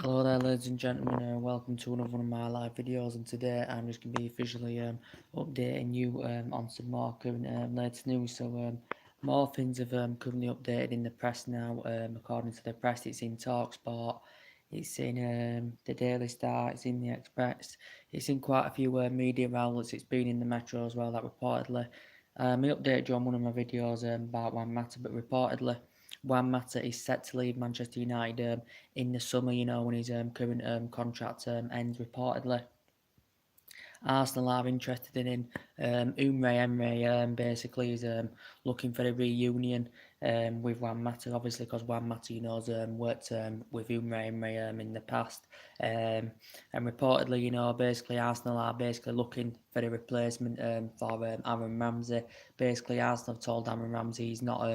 Hello there, ladies and gentlemen, welcome to another one of my live videos, and today I'm just going to be officially updating you on some more current latest news. So more things have currently updated in the press now. According to the press, it's in TalkSport, it's in the Daily Star, it's in the Express, it's in quite a few media outlets. It's been in the Metro as well, that reportedly. I updated you on one of my videos about Juan Mata, but reportedly Juan Mata is set to leave Manchester United in the summer, when his current contract ends, reportedly. Arsenal are interested in him. Umre Emre basically is looking for a reunion with Juan Mata, obviously, because Juan Mata, worked with Umre Emre in the past. And reportedly, basically Arsenal are basically looking for a replacement for Aaron Ramsey. Basically, Arsenal have told Aaron Ramsey he's not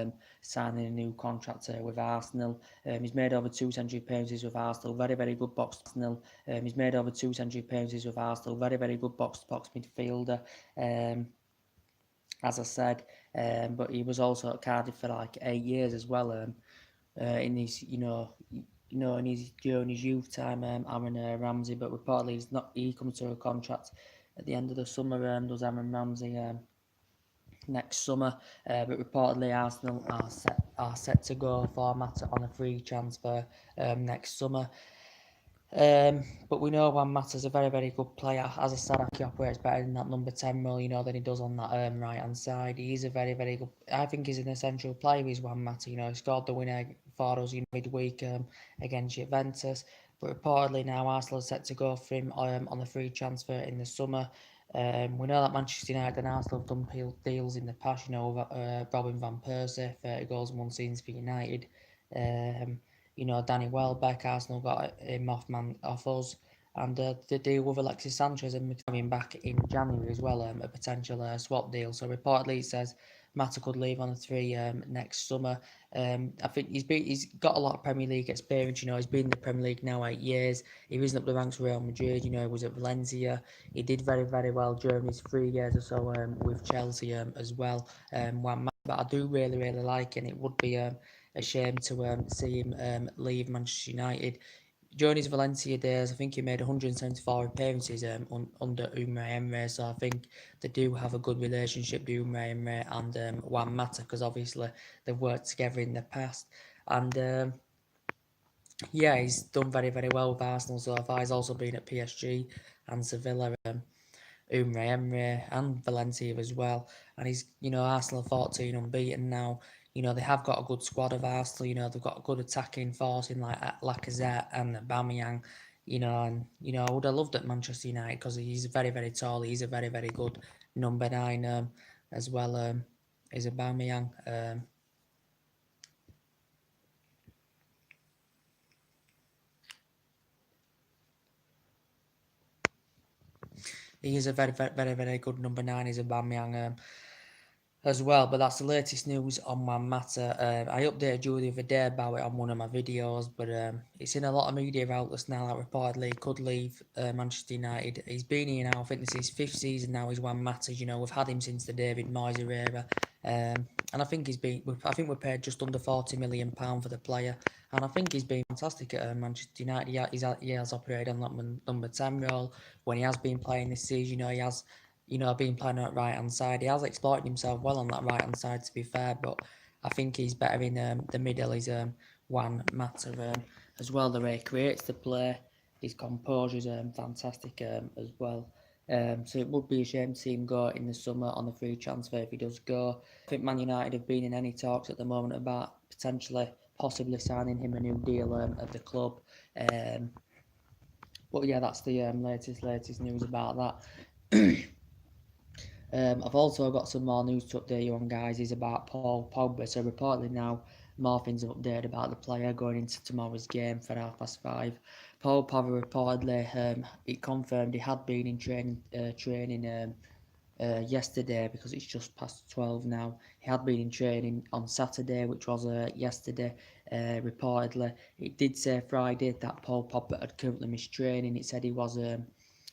signing a new contract with Arsenal. He's made over 200 appearances with Arsenal. Very, very good box to Arsenal. He's made over 200 appearances with Arsenal. Very, very good box-to-box midfielder. As I said, but he was also at Cardiff for like 8 years as well. In his, in his during his youth time, Aaron Ramsey. But reportedly, he comes to a contract at the end of the summer. Does Aaron Ramsey next summer? But reportedly, Arsenal are set to go for Mata on a free transfer next summer. But we know Juan Mata's a very, very good player. As I said, he operates better in that number 10 role, than he does on that right hand side. He's a very, very good. I think he's an essential player. He's Juan Mata. He scored the winner for us midweek against Juventus. But reportedly now Arsenal are set to go for him on the free transfer in the summer. We know that Manchester United and Arsenal have done deals in the past. Robin van Persie, 30 goals in one season for United. Danny Welbeck, Arsenal got him off us, and the deal with Alexis Sanchez and coming back in January as well, a potential swap deal. So reportedly it says Mata could leave on the three next summer. I think he's got a lot of Premier League experience. He's been in the Premier League now 8 years. He risen up the ranks for Real Madrid. He was at Valencia. He did very, very well during his 3 years or so with Chelsea as well. But I do really, really like him. It would be a shame to see him leave Manchester United. During his Valencia days, I think he made 174 appearances under Umre Emre, so I think they do have a good relationship, Umre Emre and Juan Mata, because obviously they've worked together in the past. And yeah, he's done very, very well with Arsenal so far. He's also been at PSG and Sevilla, Umre Emre and Valencia as well. And he's, Arsenal 14 unbeaten now. They have got a good squad of Arsenal. They've got a good attacking force in like Lacazette and Aubameyang. I would have loved at Manchester United because he's very, very tall. He's a very, very good number 9 as well. Is Aubameyang. He is a very, very, very, very good number 9. He's Aubameyang. As well, but that's the latest news on Juan Mata. I updated you the other day about it on one of my videos, but it's in a lot of media outlets now that reportedly he could leave Manchester United. He's been here now, I think this is his 5th season now, he's Juan Mata. We've had him since the David Moyes era, and I think we're paid just under £40 million for the player, and I think he's been fantastic at Manchester United. He has operated on that number 10 role when he has been playing this season. He has been playing on that right-hand side. He has exploited himself well on that right-hand side, to be fair, but I think he's better in the middle. He's Juan Mata as well. The way he creates the play, his composure is fantastic as well. So it would be a shame to see him go in the summer on the free transfer if he does go. I think Man United have been in any talks at the moment about possibly signing him a new deal at the club. But yeah, that's the latest news about that. I've also got some more news to update you on, guys. Is about Paul Pogba. So reportedly now, more things have updated about the player going into tomorrow's game for 5:30. Paul Pogba reportedly, it confirmed he had been in training yesterday, because it's just past 12 now. He had been in training on Saturday, which was yesterday. Reportedly, it did say Friday that Paul Pogba had currently missed training. It said he was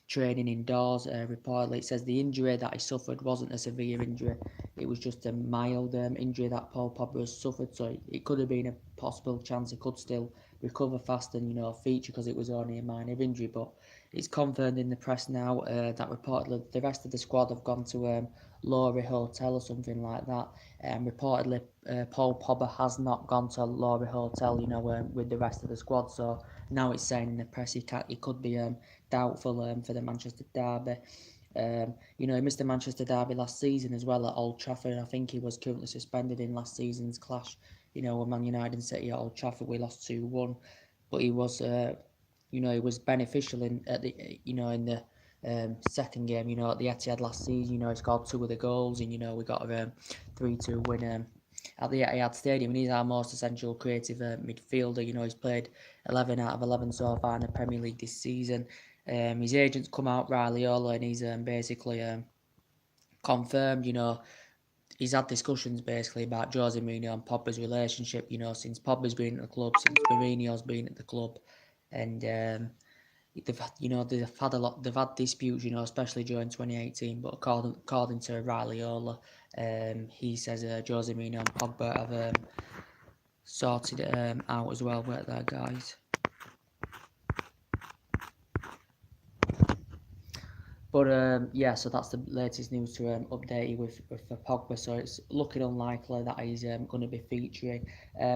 training indoors. Reportedly, it says the injury that he suffered wasn't a severe injury. It was just a mild injury that Paul Pogba has suffered. So it could have been a possible chance he could still recover fast and feature because it was only a minor injury. But it's confirmed in the press now that reportedly the rest of the squad have gone to Laurie Hotel or something like that. Reportedly, Paul Pogba has not gone to Laurie Hotel, with the rest of the squad. So now it's saying in the press he could be doubtful for the Manchester derby. He missed the Manchester derby last season as well at Old Trafford. I think he was currently suspended in last season's clash. With Man United and City at Old Trafford, we lost 2-1. But he was, he was beneficial in the second game. At the Etihad last season, he scored 2 of the goals, and we got a 3-2 win at the Etihad Stadium. And he's our most essential creative midfielder. He's played 11 out of 11 so far in the Premier League this season. His agent's come out, Raiola, and he's basically confirmed, he's had discussions basically about Jose Mourinho and Pogba's relationship, since Pogba's been at the club, since Mourinho's been at the club, and they've had disputes, especially during 2018. But according to Raiola, he says Jose Mourinho and Pogba have sorted it out as well with their guys. But so that's the latest news to update you with for Pogba. So it's looking unlikely that he's going to be featuring.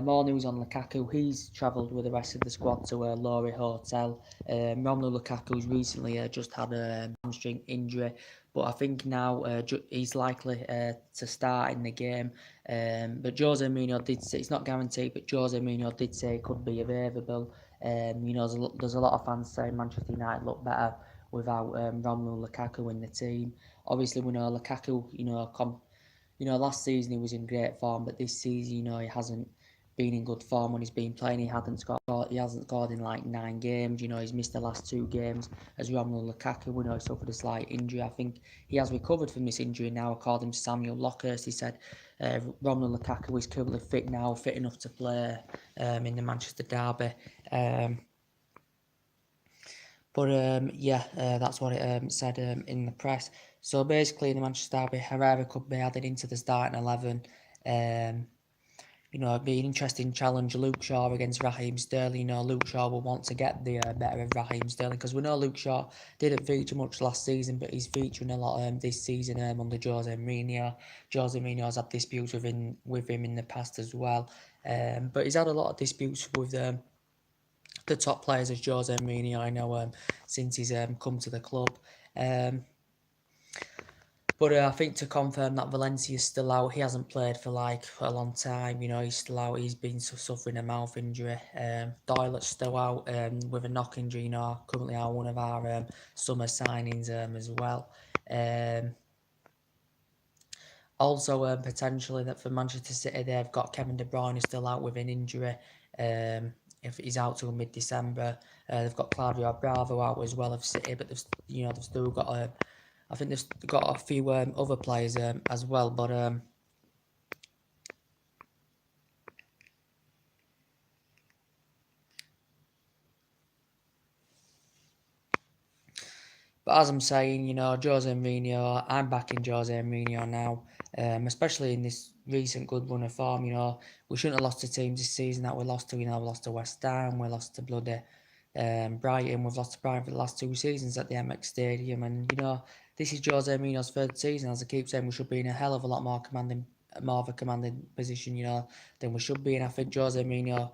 More news on Lukaku. He's travelled with the rest of the squad to Laurie Hotel. Romelu Lukaku's recently just had a hamstring injury, but I think now he's likely to start in the game. But Jose Mourinho did say, it's not guaranteed, but Jose Mourinho did say it could be available. There's a lot of fans saying Manchester United look better without Romelu Lukaku in the team. Obviously, we know Lukaku, last season he was in great form, but this season, he hasn't been in good form when he's been playing. He hasn't scored in like 9 games. He's missed the last 2 games as Romelu Lukaku. We know he suffered a slight injury. I think he has recovered from this injury now, according to Samuel Lockhurst. He said Romelu Lukaku is currently fit now, fit enough to play in the Manchester derby. That's what it said in the press. So basically, in the Manchester derby, Herrera could be added into the starting 11. It'd be an interesting challenge. Luke Shaw against Raheem Sterling. Luke Shaw will want to get the better of Raheem Sterling, because we know Luke Shaw didn't feature much last season, but he's featuring a lot this season under Jose Mourinho. Jose Mourinho's had disputes with him in the past as well. But he's had a lot of disputes with the top players as Jose Mourinho, I know, since he's come to the club. But I think to confirm that Valencia's still out, he hasn't played for like a long time. He's still out. He's been suffering a mouth injury. Doyle's still out with a knock injury. Currently out one of our summer signings as well. Also, potentially that for Manchester City, they've got Kevin De Bruyne is still out with an injury. If he's out till mid-December, they've got Claudio Bravo out as well of City, but they've still got I think they've got a few other players as well, but as I'm saying, Jose Mourinho, I'm backing Jose Mourinho now, especially in this recent good run of form. We shouldn't have lost to teams this season that we lost to. We lost to West Ham, we lost to bloody Brighton. We've lost to Brighton for the last 2 seasons at the MX Stadium, and this is Jose Mourinho's 3rd season. As I keep saying, we should be in a hell of a lot more of a commanding position, than we should be. And I think Jose Mourinho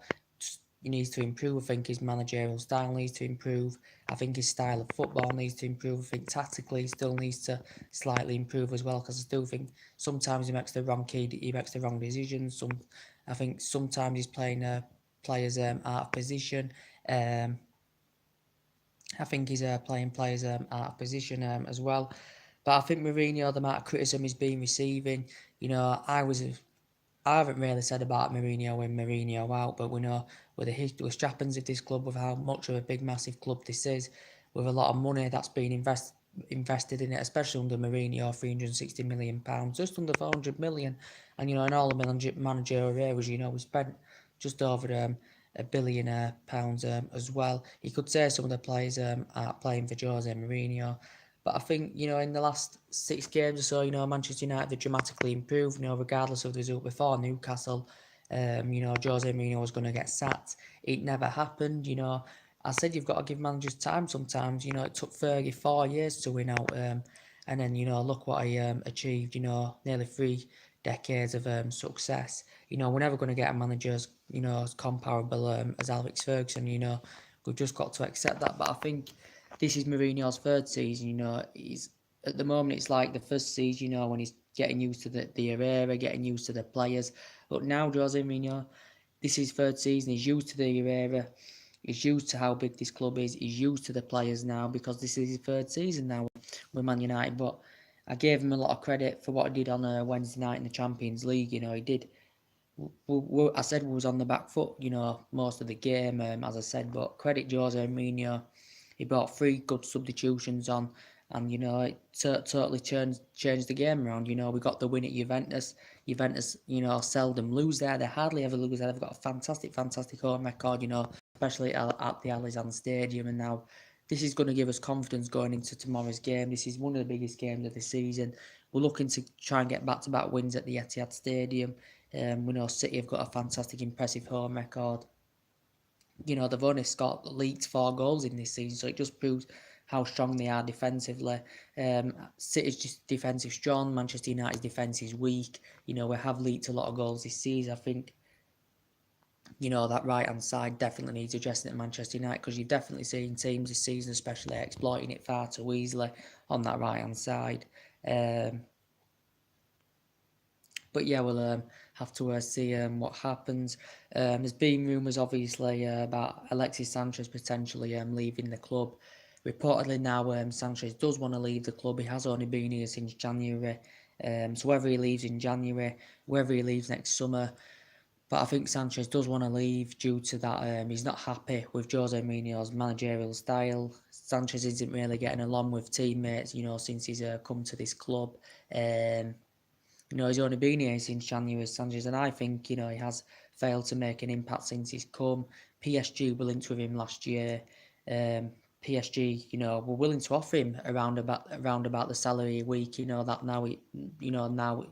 needs to improve. I think his managerial style needs to improve. I think his style of football needs to improve. I think tactically he still needs to slightly improve as well, because I still think sometimes he makes the wrong decisions. I think sometimes he's playing players out of position. I think he's playing players out of position as well. But I think Mourinho, the amount of criticism he's been receiving, I haven't really said about Mourinho when Mourinho out, but we know with the history, with strappings of this club, with how much of a big, massive club this is, with a lot of money that's been invested in it, especially under Mourinho, £360 million, just under 400 million, and in all the managerial areas, we spent just over £1 billion pounds as well. You could say some of the players are playing for Jose Mourinho. But I think, in the last 6 games or so, Manchester United have dramatically improved, regardless of the result before Newcastle. Jose Mourinho was going to get sacked. It never happened. I said you've got to give managers time sometimes. It took Fergie 4 years to win out, and then look what he achieved. Nearly 3 decades of success. We're never going to get a manager as comparable as Alex Ferguson. We've just got to accept that. But I think this is Mourinho's third season. He's at the moment it's like the first season. When he's getting used to the era, getting used to the players. But now Jose Mourinho, this is his third season. He's used to the era. He's used to how big this club is. He's used to the players now because this is his third season now with Man United. But I gave him a lot of credit for what he did on a Wednesday night in the Champions League. He did. I said we was on the back foot, most of the game, as I said. But credit Jose Mourinho. He brought 3 good substitutions on, and it totally changed the game around. We got the win at Juventus. Juventus, seldom lose there. They hardly ever lose there. They've got a fantastic home record. Especially at the Allianz Stadium. And now this is going to give us confidence going into tomorrow's game. This is one of the biggest games of the season. We're looking to try and get back-to-back wins at the Etihad Stadium. We know City have got a fantastic, impressive home record. They've only leaked 4 goals in this season, so it just proves how strong they are defensively. City's just defensive strong. Manchester United's defence is weak. We have leaked a lot of goals this season. I think that right-hand side definitely needs addressing at Manchester United, because you've definitely seen teams this season especially exploiting it far too easily on that right-hand side. But yeah, we'll have to see what happens. There's been rumours, obviously, about Alexis Sanchez potentially leaving the club. Reportedly now, Sanchez does want to leave the club. He has only been here since January. So whether he leaves in January, whether he leaves next summer, but I think Sanchez does want to leave due to that. He's not happy with Jose Mourinho's managerial style. Sanchez isn't really getting along with teammates, since he's come to this club. He's only been here since January, Sanchez, and I think, he has failed to make an impact since he's come. PSG were linked with him last year. PSG, were willing to offer him around about the salary a week. That now now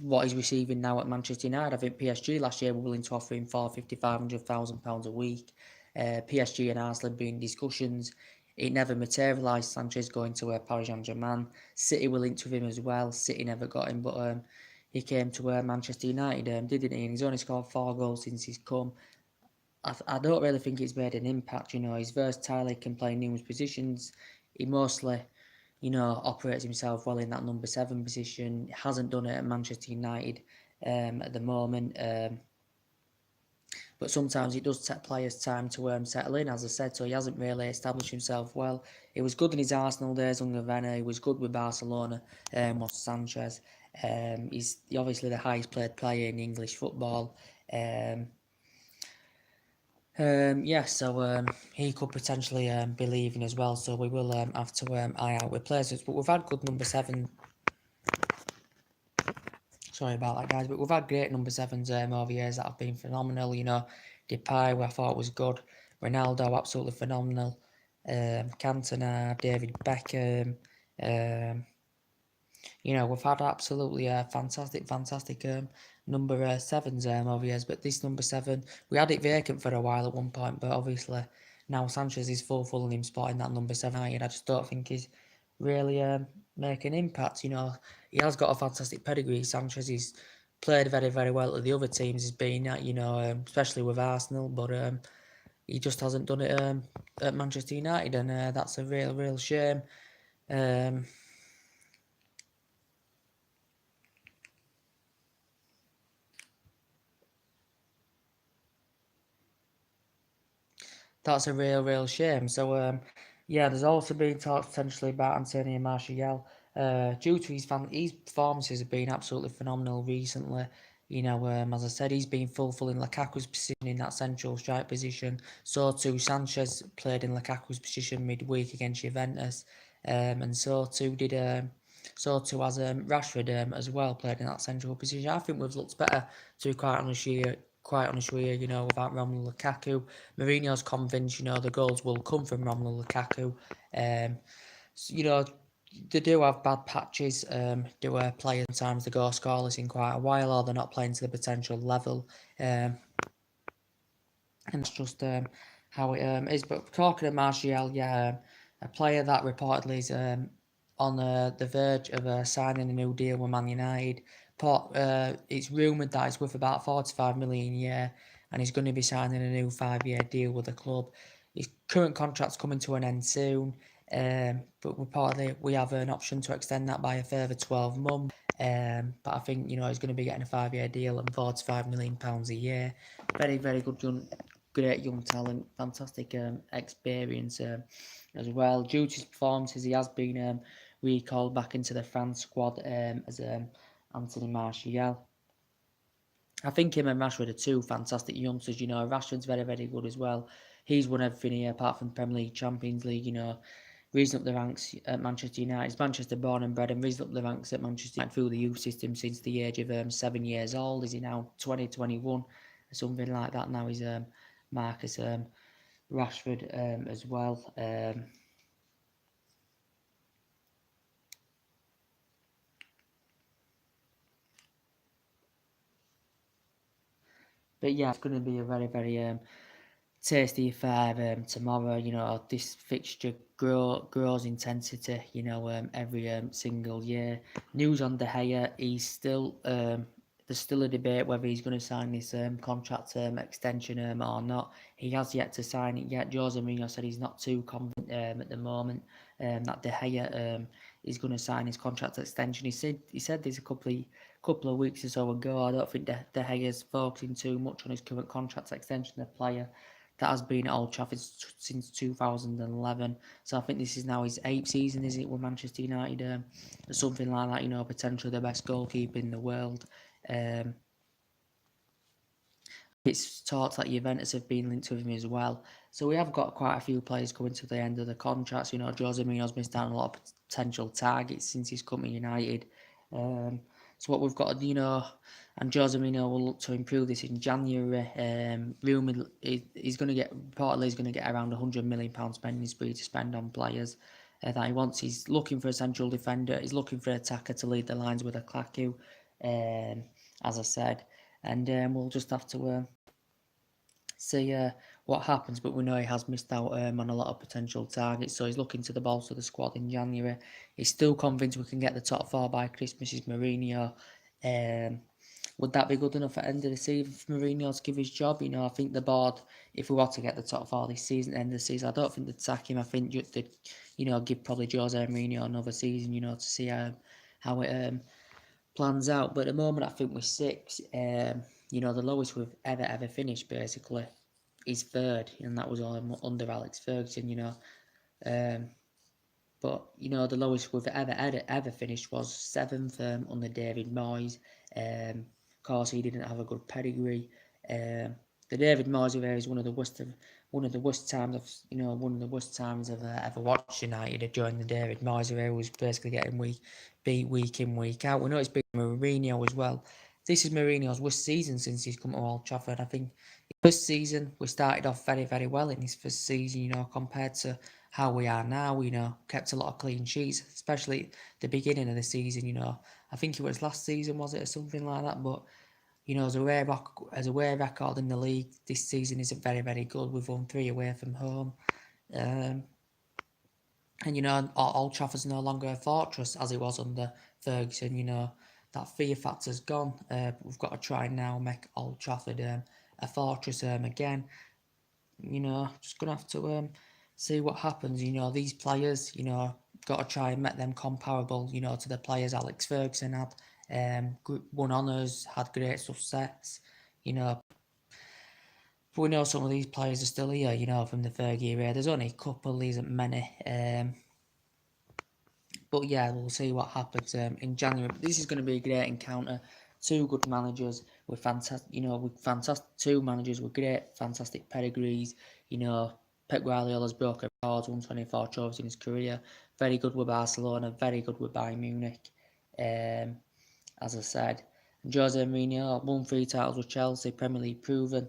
what he's receiving now at Manchester United. I think PSG last year were willing to offer him £450,000 a week. PSG and Arsenal have been in discussions. It never materialised, Sanchez going to Paris Saint-Germain. City were linked with him as well. City never got him, but he came to Manchester United, didn't he? And he's only scored 4 goals since he's come. I don't really think it's made an impact. He's versatile, he can play numerous positions. He mostly, operates himself well in that number 7 position. He hasn't done it at Manchester United at the moment. But sometimes it does take players time to settle in, as I said, so he hasn't really established himself well. He was good in his Arsenal days under Wenger. He was good with Barcelona, was Sanchez. He's obviously the highest paid player in English football. So he could potentially be leaving as well, so we will have to eye out with players. But we've had good number 7. Sorry about that, guys, but we've had great number 7s over years that have been phenomenal. Depay, I thought was good. Ronaldo, absolutely phenomenal. Cantona, David Beckham. We've had absolutely fantastic number 7s over years. But this number 7, we had it vacant for a while at one point, but obviously now Sanchez is fulfilling him spot in that number 7. I just don't think he's really make an impact. He has got a fantastic pedigree. Sanchez, he's played very, very well at the other teams he's been at, especially with Arsenal, but he just hasn't done it at Manchester United, and that's a real shame. That's a real shame. So, there's also been talks potentially about Antonio Martial. Due to his performances have been absolutely phenomenal recently. As I said, he's been fulfilling Lukaku's position in that central strike position. So too Sanchez played in Lukaku's position midweek against Juventus, and so too has Rashford as well, played in that central position. I think we've looked better, to be quite honest with you, without Romelu Lukaku. Mourinho's convinced, the goals will come from Romelu Lukaku. they do have bad patches. Do play sometimes they go scoreless in quite a while, or they're not playing to the potential level. Um, and that's just how it is. But talking of Martial, yeah, a player that reportedly is on the verge of signing a new deal with Man United. It's rumoured that he's worth about 45 million a year, and he's going to be signing a new 5-year deal with the club. His current contract's coming to an end soon, but reportedly we have an option to extend that by a further 12 months. But I think he's going to be getting a 5-year deal and £45 million a year. Very, very good great young talent, fantastic experience as well. Due to his performances, he has been recalled back into the France squad as Anthony Martial. I think him and Rashford are two fantastic youngsters. Rashford's very, very good as well. He's won everything here apart from Premier League, Champions League. Reason up the ranks at Manchester United. He's Manchester born and bred, and reason up the ranks at Manchester United through the youth system since the age of 7 years old. Is he now 20, 21, something like that? Now he's Marcus Rashford as well. But yeah, it's going to be a very, very tasty affair tomorrow. This fixture grows intensity, every single year. News on De Gea, he's still there's still a debate whether he's going to sign this contract extension or not. He has yet to sign it yet. Jose Mourinho said he's not too confident at the moment that De Gea is going to sign his contract extension. He said this a couple of weeks or so ago. I don't think De Gea's focusing too much on his current contract extension. The player that has been at Old Trafford since 2011. So I think this is now his 8th season, is it, with Manchester United? Something like that, potentially the best goalkeeper in the world. It's talked that Juventus have been linked with him as well. So we have got quite a few players coming to the end of the contracts. Jose Mourinho's missed out on a lot of potential targets since he's come to United. So what we've got, and Jose Mourinho will look to improve this in January. Rumored he's going to get around £100 million spending spree to spend on players that he wants. He's looking for a central defender. He's looking for an attacker to lead the lines with a Lukaku, as I said. And we'll just have to see what happens. But we know he has missed out on a lot of potential targets, so he's looking to the bolster the squad in January. He's still convinced we can get the top 4 by Christmas. Is Mourinho. Would that be good enough at the end of the season for Mourinho to give his job? I think the board, if we were to get the top 4 this season, at the end of the season, I don't think they'd sack him. I think they'd, give probably Jose Mourinho another season, to see how it plans out. But at the moment, I think we're 6. The lowest we've ever finished basically is 3rd, and that was all under Alex Ferguson. But the lowest we've ever finished was 7th under David Moyes. Of course, he didn't have a good pedigree. The David Moyes era is one of the worst times I've ever watched United. During the David Moyes era, was basically getting beat week in, week out. We know it's been Mourinho as well. This is Mourinho's worst season since he's come to Old Trafford. I think first season we started off very, very well in his first season, compared to how we are now. Kept a lot of clean sheets, especially the beginning of the season. I think it was last season, was it, or something like that. But as a away record in the league, this season isn't very, very good. We've won 3 away from home. And Old Trafford's no longer a fortress as it was under Ferguson. That fear factor's gone. We've got to try and now make Old Trafford a fortress again. Just gonna have to see what happens. These players, got to try and make them comparable, to the players Alex Ferguson had. Won honours, had great success. But we know some of these players are still here, from the Fergie era. There's only a couple, there isn't many. But yeah, we'll see what happens in January. But this is going to be a great encounter. 2 good managers with fantastic 2 managers with great, fantastic pedigrees. Pep Guardiola's broken records, 124 trophies in his career. Very good with Barcelona, very good with Bayern Munich. As I said, and Jose Mourinho won 3 titles with Chelsea, Premier League proven.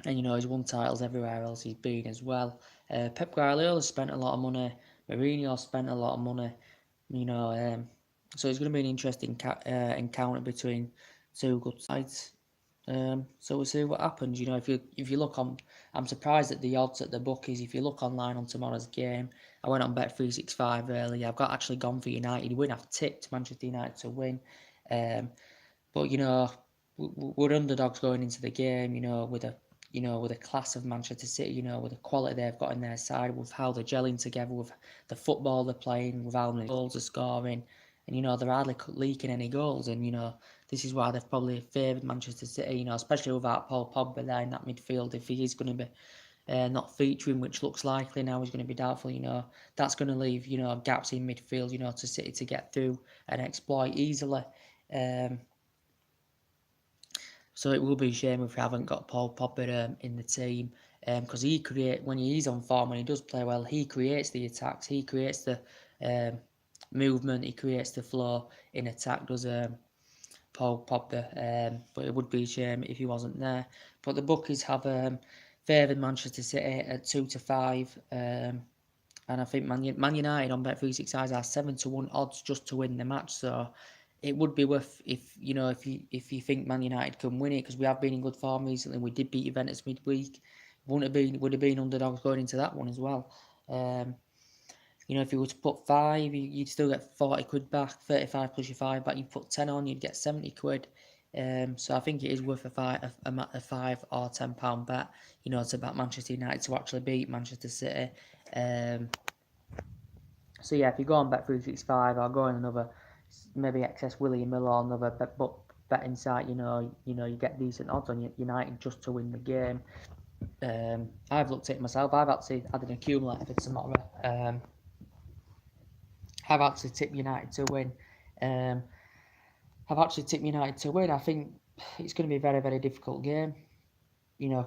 And he's won titles everywhere else he's been as well. Pep Guardiola spent a lot of money Mourinho spent a lot of money, you know. So it's going to be an interesting encounter between two good sides. So we'll see what happens. You know, if you look on, I'm surprised at the odds at the bookies. If you look online on tomorrow's game, I went on Bet365 earlier. I've got actually gone for United win. I've tipped Manchester United to win. But you know, we're underdogs going into the game. With a class of Manchester City. You know, with the quality they've got in their side, with how they're gelling together, with the football they're playing, with how many goals they're scoring, and they're hardly leaking any goals. And this is why they've probably favoured Manchester City. Especially without Paul Pogba there in that midfield, if he is going to be not featuring, which looks likely now, he's going to be doubtful. That's going to leave gaps in midfield. To City to get through and exploit easily. So it will be a shame if we haven't got Paul Pogba in the team, because when he's on form, when he does play well, he creates the attacks, he creates the movement, he creates the flow in attack. Does Paul Pogba? But it would be a shame if he wasn't there. But the bookies have favoured Manchester City at 2-5. And I think Man United on Bet365 are 7-1 odds just to win the match. So it would be worth if you think Man United can win it, because we have been in good form recently. We did beat Juventus midweek. Would have been underdogs going into that one as well. If you were to put 5, you'd still get 40 quid back. 35 plus your 5 back. You put 10 on, you'd get 70 quid. So I think it is worth a 5 or £10 bet. To bet Manchester United to actually beat Manchester City. So yeah, if you go on Bet365 or go on another, maybe excess William Miller or another betting site, you get decent odds on United just to win the game. I've looked at it myself. I've actually had an accumulator for tomorrow. I've actually tipped United to win. I think it's going to be a very, very difficult game.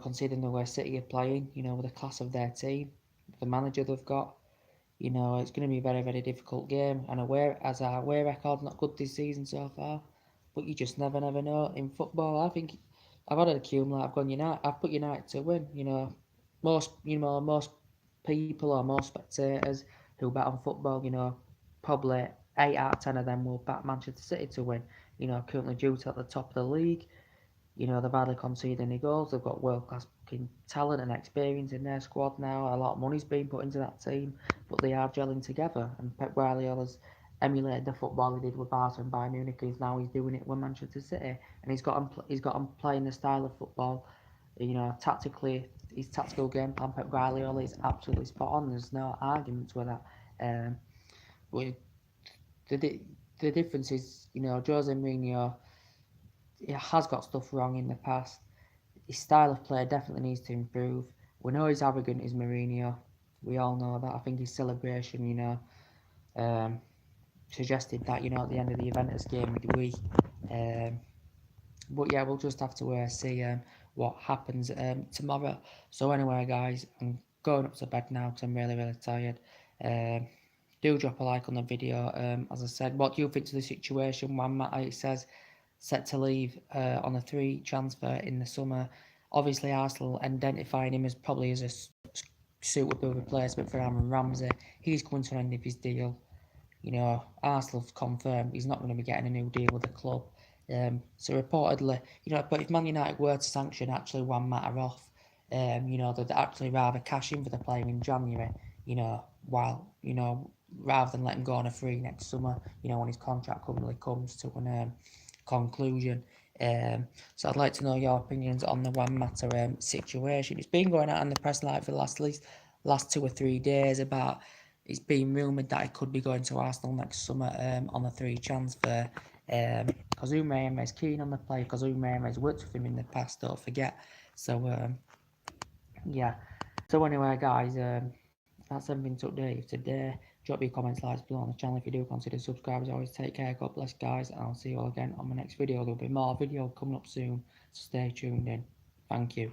Considering the way City are playing, with the class of their team, the manager they've got. It's going to be a very, very difficult game. And our away record's not good this season so far. But you just never know. In football, I think I've had an accumulator. I've put United to win. Most people or most spectators who bet on football, probably 8 out of 10 of them will back Manchester City to win. Currently due to at the top of the league. They've hardly conceded any goals. They've got world-class talent and experience in their squad now. A lot of money's been put into that team, but they are gelling together. And Pep Guardiola's emulated the football he did with Barca and Bayern Munich. He's doing it with Manchester City, and he's got him playing the style of football. Tactically, his tactical game plan, Pep Guardiola, is absolutely spot on. There's no arguments with that. The difference is, Jose Mourinho, he has got stuff wrong in the past. His style of play definitely needs to improve. We know he's arrogant as Mourinho. We all know that. I think his celebration, suggested that, at the end of the Juventus game midweek. But yeah, we'll just have to see what happens tomorrow. So anyway, guys, I'm going up to bed now because I'm really, really tired. Do drop a like on the video. As I said, what do you think to the situation? Juan Mata says set to leave on a 3 transfer in the summer. Obviously, Arsenal identifying him as probably as a suitable replacement for Aaron Ramsey. He's coming to an end of his deal. Arsenal's confirmed he's not going to be getting a new deal with the club. So reportedly, but if Man United were to sanction actually Juan Mata off, they'd actually rather cash in for the player in January, rather than let him go on a free next summer, when his contract currently comes to an conclusion. So I'd like to know your opinions on the Juan Mata situation. It's been going out in the press for the last 2 or 3 days about it's been rumoured that he could be going to Arsenal next summer on a 3 transfer. Kazuma is keen on the player. Kazuma has worked with him in the past, don't forget. So yeah. So anyway, guys, that's everything to update today. Drop your comments, likes below on the channel if you do consider subscribers. Always take care. God bless, guys, and I'll see you all again on my next video. There'll be more video coming up soon, so stay tuned in. Thank you.